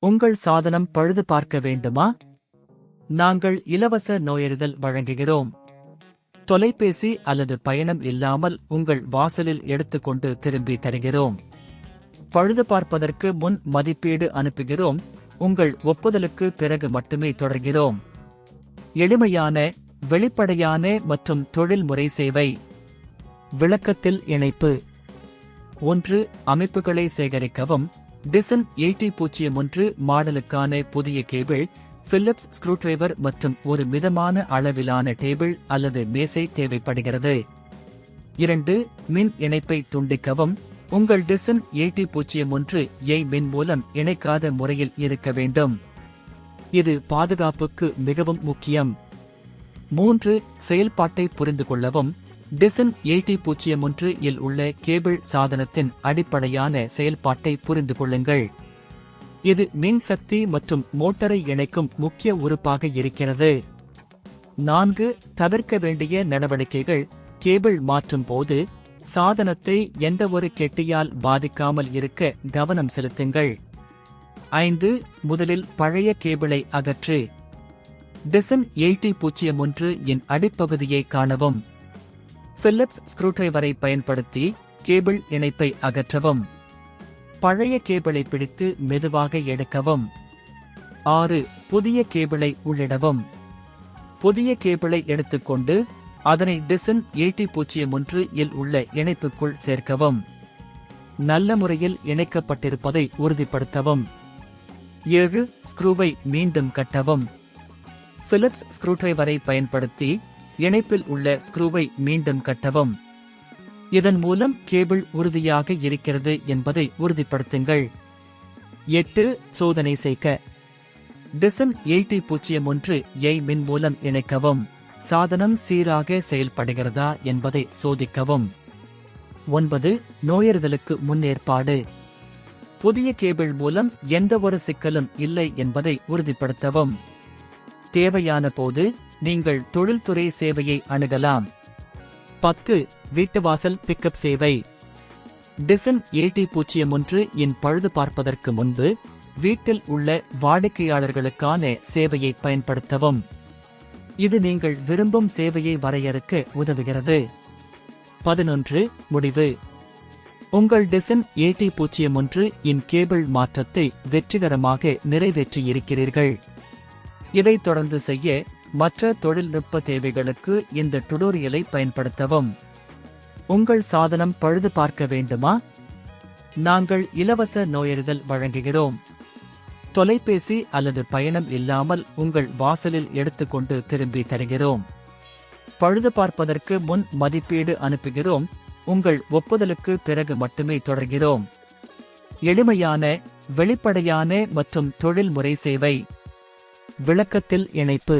உங்கள் சாதனம் பழுது பார்க்க வேண்டுமா? நாங்கள் இலவச நோயறிதல் வழங்குகிறோம். தொலைபேசி அல்லது பயணம் இல்லாமல் உங்கள் வாசலில் எடுத்துக்கொண்டு திரும்பி தருகிறோம். பழுது பார்ப்பதற்கு முன் மதிப்பீடு அனுப்புகிறோம். உங்கள் ஒப்புதலுக்கு பிறகு மட்டுமே தொடர்கிறோம். எளிமையான, வெளிப்படையான மற்றும் தொழில்முறை சேவை. விளக்கத்தில் இணைப்பு. 1. அமைப்புகளை சேகரிக்கவும். டிசன் 8001 மாடலுக்கான புதிய கேபிள், பிலிப்ஸ் ஸ்க்ரூடிரைவர் மற்றும் ஒரு மிதமான அளவிலான டேபிள் அல்லது மேசை தேவைப்படுகிறது. 2. மின் இணைப்பை துண்டிக்கவும். உங்கள் டிசன் 8001 மின் மூலம் இணைக்காத முறையில் இருக்க வேண்டும். இது பாதுகாப்புக்கு மிகவும் முக்கியம். 3. செயல்பாட்டை புரிந்து கொள்ளவும். டிசன் 8001 இல் உள்ள கேபிள் சாதனத்தின் அடிப்படையான செயல்பாட்டை புரிந்து கொள்ளுங்கள். இது மின்சக்தி மற்றும் மோட்டரை இணைக்கும் முக்கிய உறுப்பாக இருக்கிறது. 4. தவிர்க்க வேண்டிய நடவடிக்கைகள். கேபிள் மாற்றும் போது சாதனத்தை எந்தவொரு கெட்டியால் பாதிக்காமல் இருக்க கவனம் செலுத்துங்கள். 5. முதலில் பழைய கேபிளை அகற்று. டிசன் 8001 இன் அடிப்பகுதியை காணவும். பிலிப்ஸ் ஸ்க்ரூடிரைவரை பயன்படுத்தி கேபிள் இணைப்பை அகற்றவும். பழைய கேபிளை பிடித்து மெதுவாக எடுக்கவும். 6. புதிய கேபிளை உள்ளிடவும். புதிய கேபிளை எடுத்துக்கொண்டு அதனை டிசன் 8001 இல் உள்ள இணைப்புக்குள் சேர்க்கவும். நல்ல முறையில் இணைக்கப்பட்டிருப்பதை உறுதிப்படுத்தவும். 7. ஸ்க்ரூவை மீண்டும் கட்டவும். பிலிப்ஸ் ஸ்க்ரூடிரைவரை பயன்படுத்தி இணைப்பில் உள்ள ஸ்க்ரூவை மீண்டும் கட்டவும். இதன் மூலம் கேபிள் உறுதியாக இருக்கிறது என்பதை உறுதிப்படுத்துங்கள். 8. சோதனை செய்க. டிசன் 8001 மின் மூலம் இணைக்கவும். சாதனம் சீராக செயல்படுகிறதா என்பதை சோதிக்கவும். 9. நோயறிதலுக்கு முன்னேற்பாடு. புதிய கேபிள் மூலம் எந்தவொரு சிக்கலும் இல்லை என்பதை உறுதிப்படுத்தவும். தேவையான போது நீங்கள் தொழில்துறை சேவையை அணுகலாம். 10. வீட்டுவாசல் பிக்கப் சேவை. டிசன் 8001 இன் பழுது பார்ப்பதற்கு முன்பு வீட்டில் உள்ள வாடிக்கையாளர்களுக்கான சேவையை பயன்படுத்தவும். இது நீங்கள் விரும்பும் சேவையை வரையறுக்க உதவுகிறது. 11. முடிவு. உங்கள் டிசன் 8001 இன் கேபிள் மாற்றத்தை வெற்றிகரமாக நிறைவேற்றியிருக்கிறீர்கள். இதைத் தொடர்ந்து செய்ய மற்ற தொழில்நுட்ப தேவைகளுக்கு இந்த டுடோரியலை பயன்படுத்தவும். உங்கள் சாதனம் பழுது பார்க்க வேண்டுமா? நாங்கள் இலவச நோயறிதல் வழங்குகிறோம். தொலைபேசி அல்லது பயணம் இல்லாமல் உங்கள் வாசலில் எடுத்துக்கொண்டு திரும்பி தருகிறோம். பழுது பார்ப்பதற்கு முன் மதிப்பீடு அனுப்புகிறோம். உங்கள் ஒப்புதலுக்கு பிறகு மட்டுமே தொடர்கிறோம். எளிமையான, வெளிப்படையான மற்றும் தொழில்முறை சேவை. விளக்கத்தில் இணைப்பு.